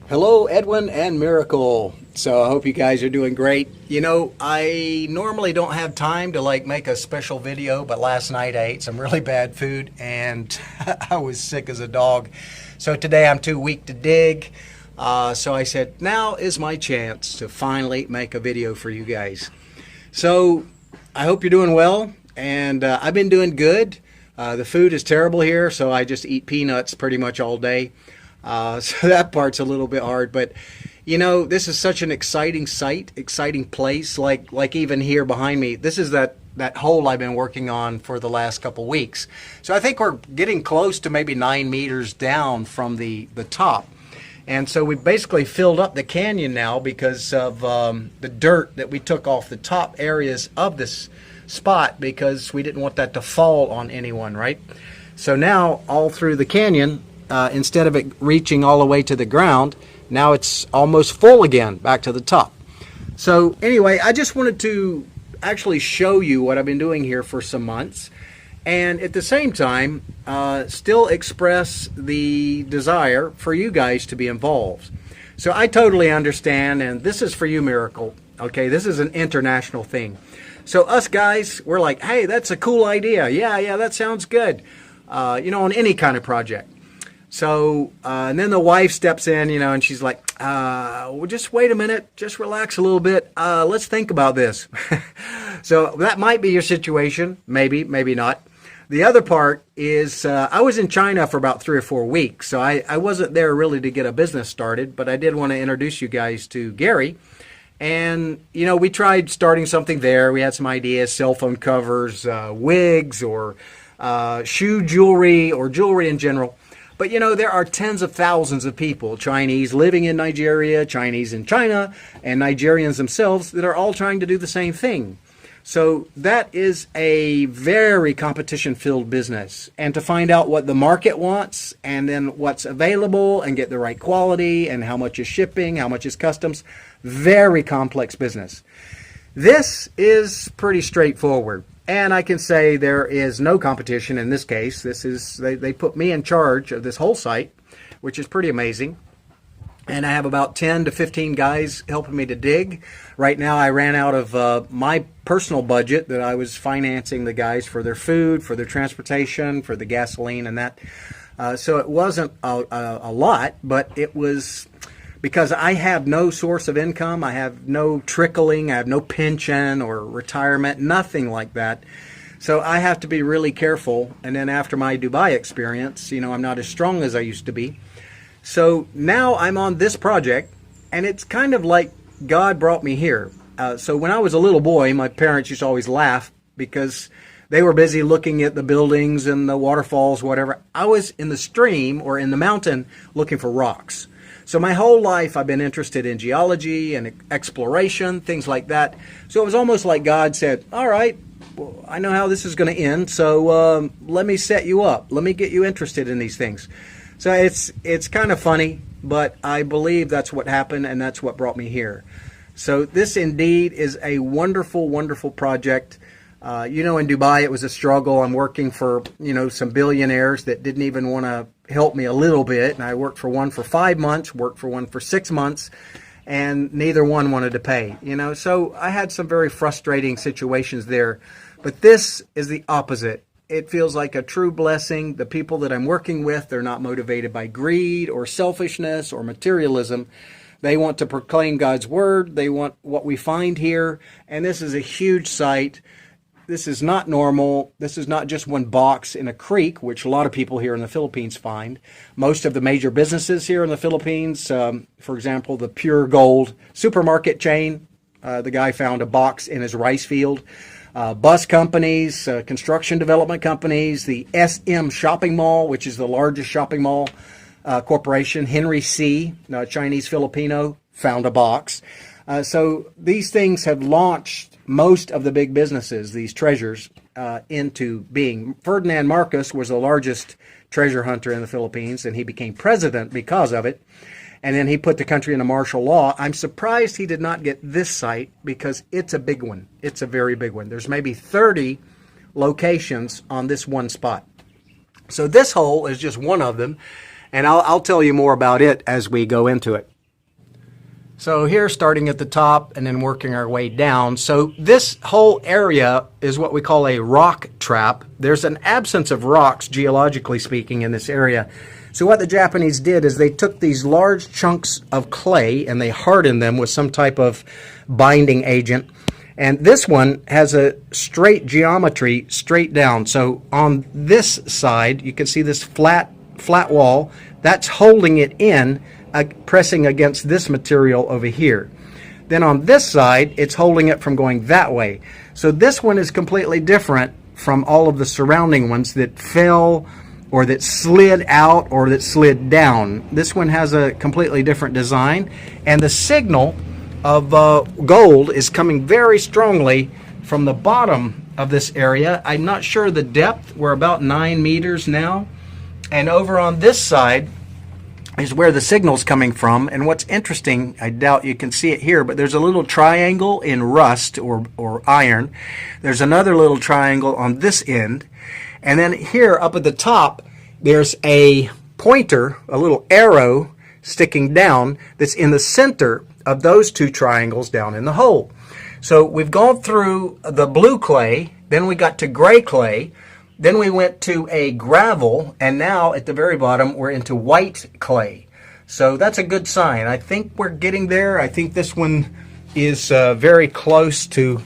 Hello, Edwin and Miracle. So I hope you guys are doing great. You know, I normally don't have time to make a special video, but last night I ate some really bad food and I was sick as a dog. So today I'm too weak to dig. So I said, now is my chance to finally make a video for you guys. So I hope you're doing well, and I've been doing good. The food is terrible here, so I just eat peanuts pretty much all day. So that part's a little bit hard, but you know, this is such an exciting site, exciting place. Like even here behind me, this is that hole I've been working on for the last couple weeks. So I think we're getting close to maybe 9 meters down from the top. And so we basically filled up the canyon now because of the dirt that we took off the top areas of this spot, because we didn't want that to fall on anyone, right? So now all through the canyon, instead of it reaching all the way to the ground, now it's almost full again, back to the top. So anyway, I just wanted to actually show you what I've been doing here for some months, and at the same time still express the desire for you guys to be involved. So I totally understand, and this is for you, Miracle. Okay, this is an international thing. So us guys, we're like, hey, that's a cool idea. Yeah, that sounds good. You know, on any kind of project. So, and then the wife steps in, you know, and she's like, well, just wait a minute, just relax a little bit. Let's think about this. So that might be your situation. Maybe, maybe not. The other part is I was in China for about 3 or 4 weeks. So I wasn't there really to get a business started, but I did want to introduce you guys to Gary. And, you know, we tried starting something there. We had some ideas, cell phone covers, wigs, or shoe jewelry, or jewelry in general. But, you know, there are tens of thousands of people, Chinese living in Nigeria, Chinese in China, and Nigerians themselves that are all trying to do the same thing. So that is a very competition-filled business. And to find out what the market wants, and then what's available, and get the right quality, and how much is shipping, how much is customs, very complex business. This is pretty straightforward. And I can say there is no competition in this case. This is they put me in charge of this whole site, which is pretty amazing. And I have about 10 to 15 guys helping me to dig. Right now I ran out of my personal budget that I was financing the guys for their food, for their transportation, for the gasoline and that. So it wasn't a lot, but it was because I have no source of income. I have no trickling. I have no pension or retirement, nothing like that. So I have to be really careful. And then after my Dubai experience, you know, I'm not as strong as I used to be. So now I'm on this project, and it's kind of like God brought me here. So when I was a little boy, my parents used to always laugh because they were busy looking at the buildings and the waterfalls, whatever. I was in the stream or in the mountain looking for rocks. So my whole life I've been interested in geology and exploration, things like that. So it was almost like God said, all right, well, I know how this is going to end, so let me set you up. Let me get you interested in these things. So it's kind of funny, but I believe that's what happened, and that's what brought me here. So this indeed is a wonderful, wonderful project. You know, in Dubai it was a struggle. I'm working for, you know, some billionaires that didn't even want to help me a little bit. And I worked for one for 5 months, worked for one for 6 months, and neither one wanted to pay, you know. So I had some very frustrating situations there. But this is the opposite. It feels like a true blessing. The people that I'm working with, they're not motivated by greed or selfishness or materialism. They want to proclaim God's word. They want what we find here. And this is a huge site. This is not normal. This is not just one box in a creek, which a lot of people here in the Philippines find. Most of the major businesses here in the Philippines, for example, the Pure Gold supermarket chain, the guy found a box in his rice field. Bus companies, construction development companies, the SM Shopping Mall, which is the largest shopping mall corporation, Henry C., Chinese Filipino, found a box. So these things have launched most of the big businesses, these treasures, into being. Ferdinand Marcos was the largest treasure hunter in the Philippines, and he became president because of it. And then he put the country into martial law. I'm surprised he did not get this site because it's a big one. It's a very big one. There's maybe 30 locations on this one spot. So this hole is just one of them, and I'll tell you more about it as we go into it. So here, starting at the top and then working our way down. So this whole area is what we call a rock trap. There's an absence of rocks, geologically speaking, in this area. So what the Japanese did is they took these large chunks of clay and they hardened them with some type of binding agent. And this one has a straight geometry straight down. So on this side, you can see this flat wall. That's holding it in, pressing against this material over here. Then on this side, it's holding it from going that way. So this one is completely different from all of the surrounding ones that fell or that slid out or that slid down. This one has a completely different design, and the signal of gold is coming very strongly from the bottom of this area. I'm not sure the depth. We're about 9 meters now, and over on this side is where the signal's coming from. And what's interesting, I doubt you can see it here, but there's a little triangle in rust or iron. There's another little triangle on this end. And then here up at the top, there's a pointer, a little arrow sticking down that's in the center of those two triangles down in the hole. So we've gone through the blue clay, then we got to gray clay, then we went to a gravel, and now at the very bottom we're into white clay. So that's a good sign. I think we're getting there. I think this one is very close to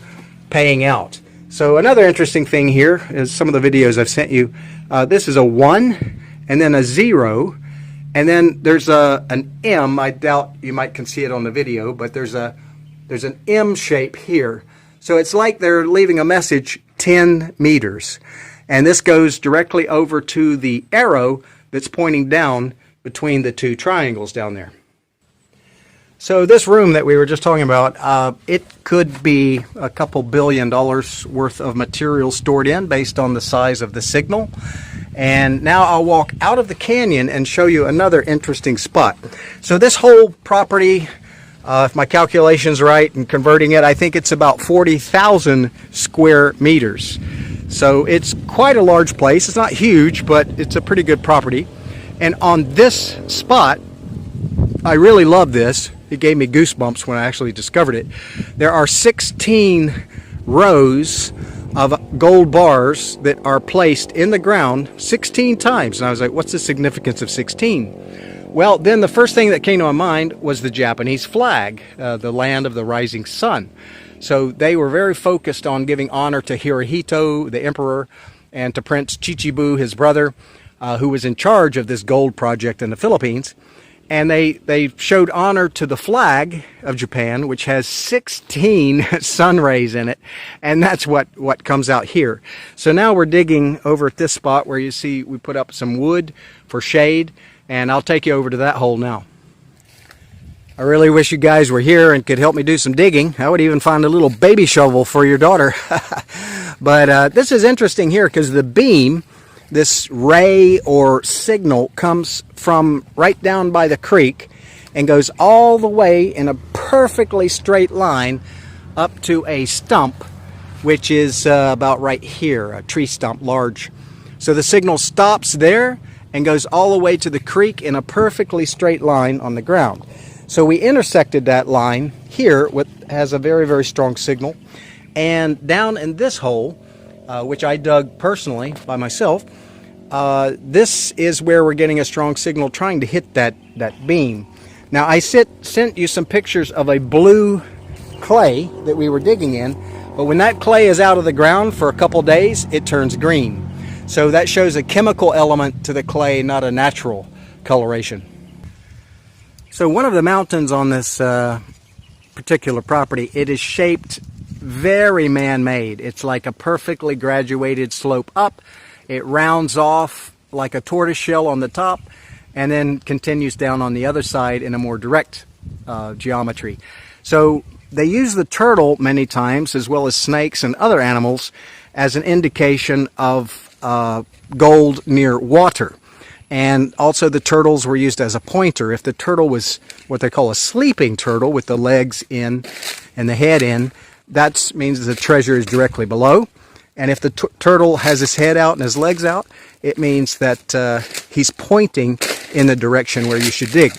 paying out. So another interesting thing here is some of the videos I've sent you. This is a 1 and then a 0, and then there's an M. I doubt you can see it on the video, but there's an M shape here. So it's like they're leaving a message 10 meters. And this goes directly over to the arrow that's pointing down between the two triangles down there. So this room that we were just talking about, it could be a couple $1 billion worth of material stored in based on the size of the signal. And now I'll walk out of the canyon and show you another interesting spot. So this whole property, if my calculation's right and converting it, I think it's about 40,000 square meters. So it's quite a large place. It's not huge, but it's a pretty good property. And on this spot, I really love this. It gave me goosebumps when I actually discovered it. There are 16 rows of gold bars that are placed in the ground 16 times. And I was like, what's the significance of 16? Well, then the first thing that came to my mind was the Japanese flag, the land of the rising sun. So they were very focused on giving honor to Hirohito, the emperor, and to Prince Chichibu, his brother, who was in charge of this gold project in the Philippines. And they showed honor to the flag of Japan, which has 16 sun rays in it. And that's what comes out here. So now we're digging over at this spot where you see we put up some wood for shade. And I'll take you over to that hole now. I really wish you guys were here and could help me do some digging. I would even find a little baby shovel for your daughter. But this is interesting here because the beam, this ray or signal, comes from right down by the creek and goes all the way in a perfectly straight line up to a stump, which is about right here, a tree stump, large. So the signal stops there and goes all the way to the creek in a perfectly straight line on the ground. So we intersected that line here, has a very, very strong signal. And down in this hole, which I dug personally by myself, this is where we're getting a strong signal trying to hit that beam. Now I sent you some pictures of a blue clay that we were digging in, but when that clay is out of the ground for a couple days, it turns green. So that shows a chemical element to the clay, not a natural coloration. So one of the mountains on this particular property, it is shaped very man-made. It's like a perfectly graduated slope up. It rounds off like a tortoise shell on the top and then continues down on the other side in a more direct geometry. So they use the turtle many times, as well as snakes and other animals, as an indication of gold near water. And also the turtles were used as a pointer. If the turtle was what they call a sleeping turtle with the legs in and the head in, that means the treasure is directly below. And if the turtle has his head out and his legs out, it means that he's pointing in the direction where you should dig.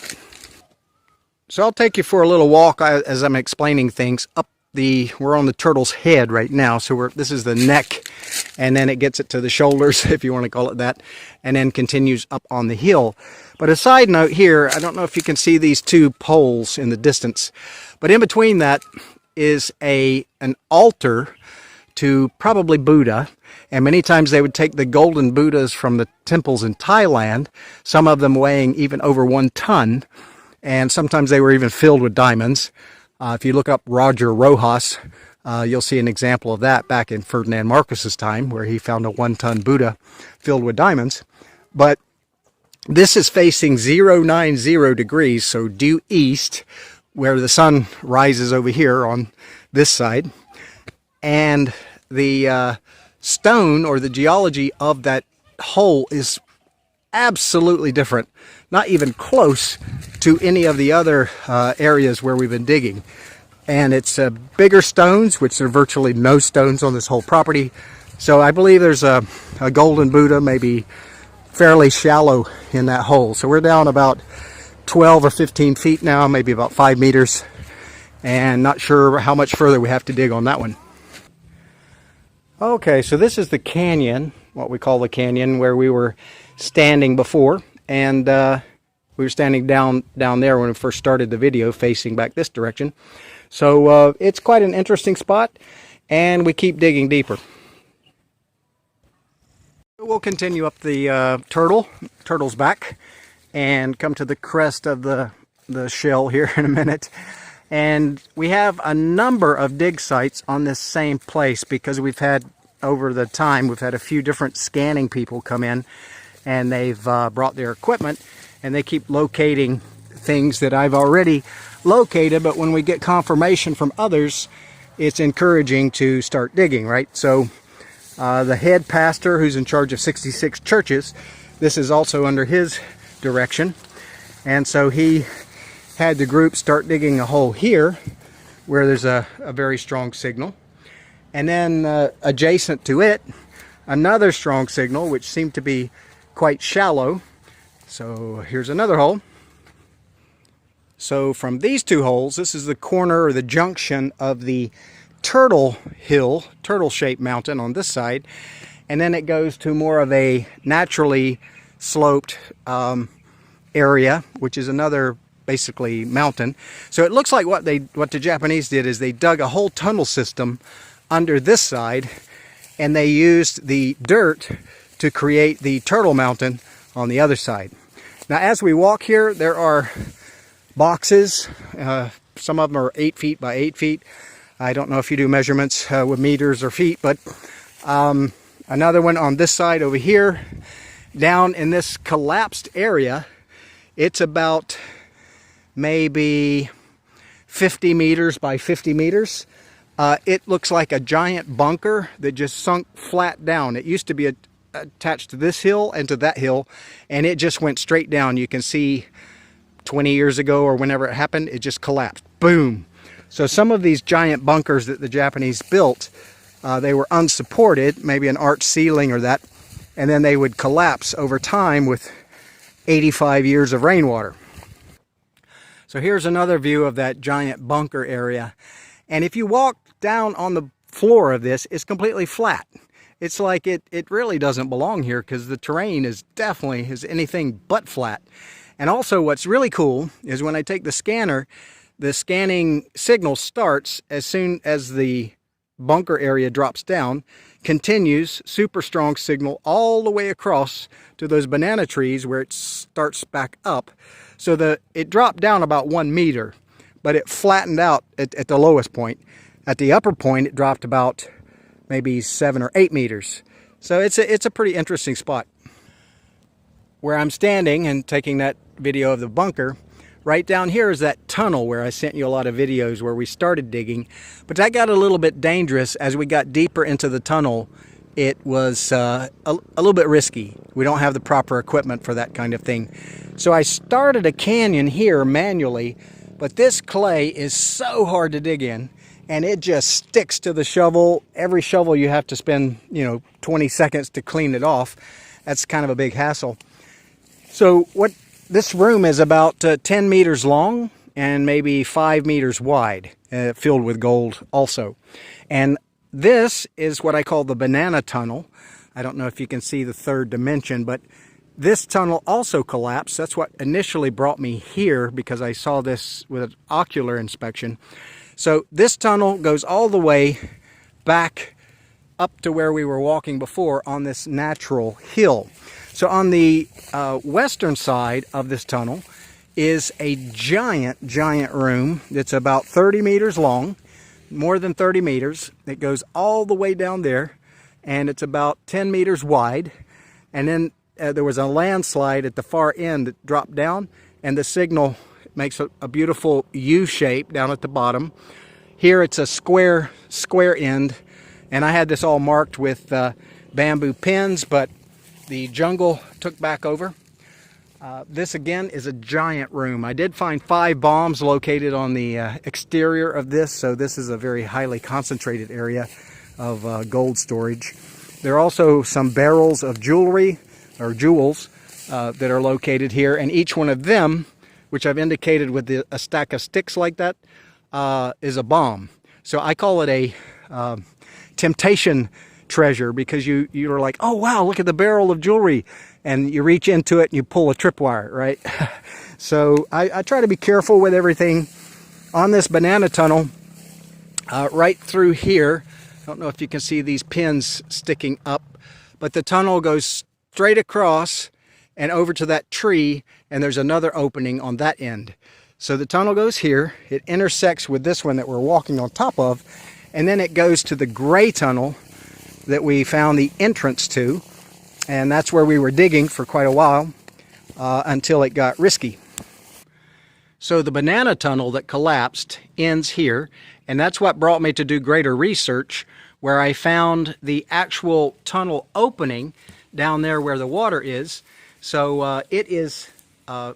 So I'll take you for a little walk as I'm explaining things up we're on the turtle's head right now. So this is the neck, and then it gets it to the shoulders, if you want to call it that, and then continues up on the hill. But a side note here, I don't know if you can see these two poles in the distance, but in between that is an altar to probably Buddha. And many times they would take the golden Buddhas from the temples in Thailand, some of them weighing even over 1 ton. And sometimes they were even filled with diamonds. If you look up Roger Rojas, you'll see an example of that back in Ferdinand Marcos's time, where he found a 1-ton Buddha filled with diamonds. But this is facing 090 degrees, so due east, where the sun rises over here on this side. And the stone, or the geology of that hole, is absolutely different, not even close to any of the other areas where we've been digging. And it's bigger stones, which there are virtually no stones on this whole property. So I believe there's a golden Buddha, maybe fairly shallow in that hole. So we're down about 12 or 15 feet now, maybe about 5 meters, and not sure how much further we have to dig on that one. Okay, so this is the canyon, what we call the canyon, where we were standing before, and we were standing down there when we first started the video, facing back this direction. So it's quite an interesting spot, and we keep digging deeper. We'll continue up the turtle's back, and come to the crest of the shell here in a minute. And we have a number of dig sites on this same place, because we've had, over the time, we've had a few different scanning people come in, and they've brought their equipment, and they keep locating things that I've already located. But when we get confirmation from others, it's encouraging to start digging, right? So the head pastor, who's in charge of 66 churches, this is also under his direction. And so he had the group start digging a hole here where there's a very strong signal, and then adjacent to it another strong signal, which seemed to be quite shallow. So here's another hole. So from these two holes, this is the corner, or the junction, of the turtle hill, turtle-shaped mountain on this side, and then it goes to more of a naturally sloped area, which is another basically mountain. So it looks like what the Japanese did is they dug a whole tunnel system under this side, and they used the dirt to create the turtle mountain on the other side. Now as we walk here, there are boxes. Some of them are 8 feet by 8 feet. I don't know if you do measurements with meters or feet, but another one on this side over here. Down in this collapsed area, it's about maybe 50 meters by 50 meters. It looks like a giant bunker that just sunk flat down. It used to be attached to this hill and to that hill, and it just went straight down. You can see 20 years ago, or whenever it happened, it just collapsed. Boom! So some of these giant bunkers that the Japanese built, they were unsupported, maybe an arch ceiling or that, and then they would collapse over time with 85 years of rainwater. So here's another view of that giant bunker area. And if you walk down on the floor of this, it's completely flat. It's like it really doesn't belong here, because the terrain is definitely anything but flat. And also what's really cool is when I take the scanner, the scanning signal starts as soon as the bunker area drops down, continues, super strong signal all the way across to those banana trees where it starts back up. So it dropped down about 1 meter, but it flattened out at the lowest point. At the upper point, it dropped about maybe 7 or 8 meters. So it's a pretty interesting spot. Where I'm standing and taking that video of the bunker, right down here is that tunnel where I sent you a lot of videos where we started digging. But that got a little bit dangerous as we got deeper into the tunnel. It was a little bit risky. We don't have the proper equipment for that kind of thing. So I started a canyon here manually, but this clay is so hard to dig in, and it just sticks to the shovel. Every shovel you have to spend, 20 seconds to clean it off. That's kind of a big hassle. So this room is about 10 meters long, and maybe 5 meters wide, filled with gold also. And this is what I call the banana tunnel. I don't know if you can see the third dimension, but this tunnel also collapsed. That's what initially brought me here, because I saw this with an ocular inspection. So this tunnel goes all the way back up to where we were walking before on this natural hill. So on the western side of this tunnel is a giant room that's about 30 meters long, more than 30 meters. It goes all the way down there, and it's about 10 meters wide. And then there was a landslide at the far end that dropped down, and the signal makes a beautiful U shape down at the bottom. Here it's a square end, and I had this all marked with bamboo pins, but the jungle took back over. This again is a giant room. I did find 5 bombs located on the exterior of this, so this is a very highly concentrated area of gold storage. There are also some barrels of jewelry or jewels that are located here, and each one of them, which I've indicated with a stack of sticks like that, is a bomb. So I call it a temptation treasure, because you're like, oh wow, look at the barrel of jewelry, and you reach into it and you pull a tripwire, right? So I try to be careful with everything. On this banana tunnel, right through here, I don't know if you can see these pins sticking up, but the tunnel goes straight across and over to that tree, and there's another opening on that end. So the tunnel goes here, it intersects with this one that we're walking on top of, and then it goes to the gray tunnel that we found the entrance to, and that's where we were digging for quite a while until it got risky. So the banana tunnel that collapsed ends here, and that's what brought me to do greater research, where I found the actual tunnel opening down there where the water is. So it is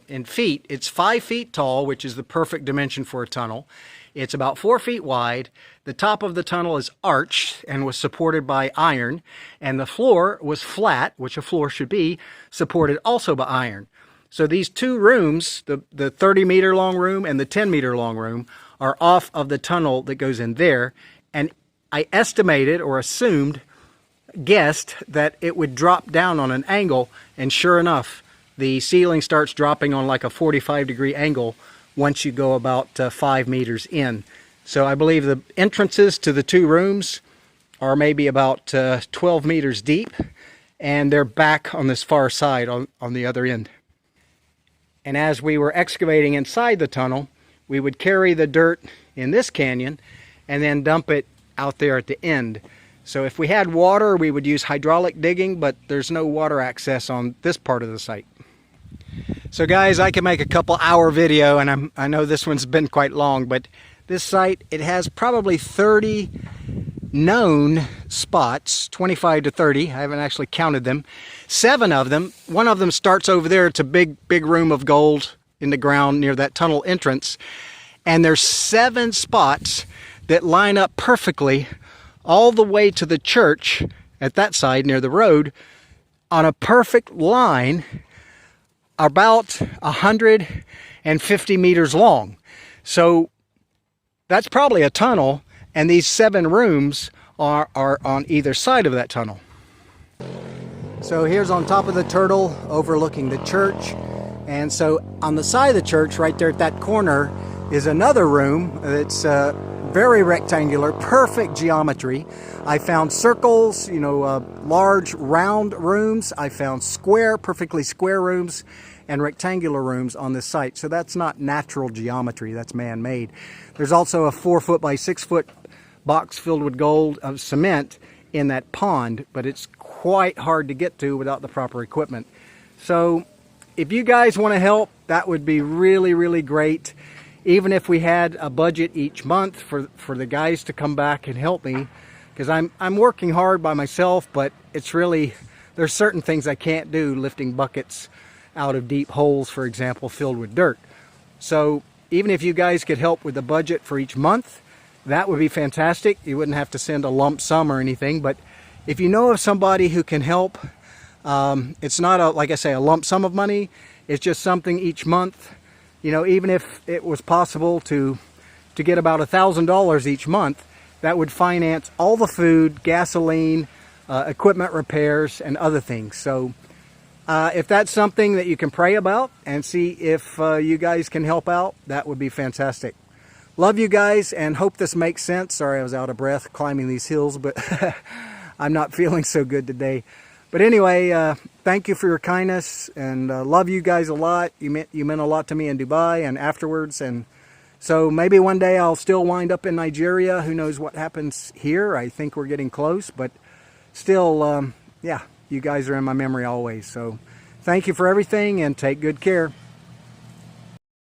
in feet, it's 5 feet tall, which is the perfect dimension for a tunnel. It's about 4 feet wide. The top of the tunnel is arched and was supported by iron, and the floor was flat, which a floor should be, supported also by iron. So these 2 rooms, the 30-meter long room and the 10-meter long room, are off of the tunnel that goes in there, and I estimated or guessed that it would drop down on an angle, and sure enough, the ceiling starts dropping on like a 45-degree angle once you go about 5 meters in. So I believe the entrances to the 2 rooms are maybe about 12 meters deep, and they're back on this far side on the other end. And as we were excavating inside the tunnel, we would carry the dirt in this canyon and then dump it out there at the end. So if we had water, we would use hydraulic digging, but there's no water access on this part of the site. So guys, I can make a couple hour video, and I know this one's been quite long, but this site, it has probably 30 known spots, 25 to 30. I haven't actually counted them. 7 of them, one of them starts over there. It's a big room of gold in the ground near that tunnel entrance. And there's 7 spots that line up perfectly all the way to the church at that side near the road on a perfect line, about 150 meters long. So that's probably a tunnel, and these 7 rooms are on either side of that tunnel. So here's on top of the turtle overlooking the church, and so on the side of the church right there at that corner is another room that's very rectangular, perfect geometry. I found circles, large round rooms. I found perfectly square rooms and rectangular rooms on this site. So that's not natural geometry, that's man-made. There's also a 4-foot by 6-foot box filled with gold of cement in that pond, but it's quite hard to get to without the proper equipment. So if you guys want to help, that would be really, really great. Even if we had a budget each month for the guys to come back and help me, because I'm working hard by myself, but it's really, there's certain things I can't do, lifting buckets out of deep holes, for example, filled with dirt. So even if you guys could help with the budget for each month, that would be fantastic. You wouldn't have to send a lump sum or anything, but if you know of somebody who can help, it's not like I say, a lump sum of money. It's just something each month, you know, even if it was possible to get about $1,000 each month, that would finance all the food, gasoline, equipment repairs, and other things. So if that's something that you can pray about and see if you guys can help out, that would be fantastic. Love you guys and hope this makes sense. Sorry, I was out of breath climbing these hills, but I'm not feeling so good today. But anyway, thank you for your kindness, and love you guys a lot. You meant a lot to me in Dubai and afterwards, and so maybe one day I'll still wind up in Nigeria. Who knows what happens here? I think we're getting close, but still, yeah, you guys are in my memory always. So thank you for everything, and take good care.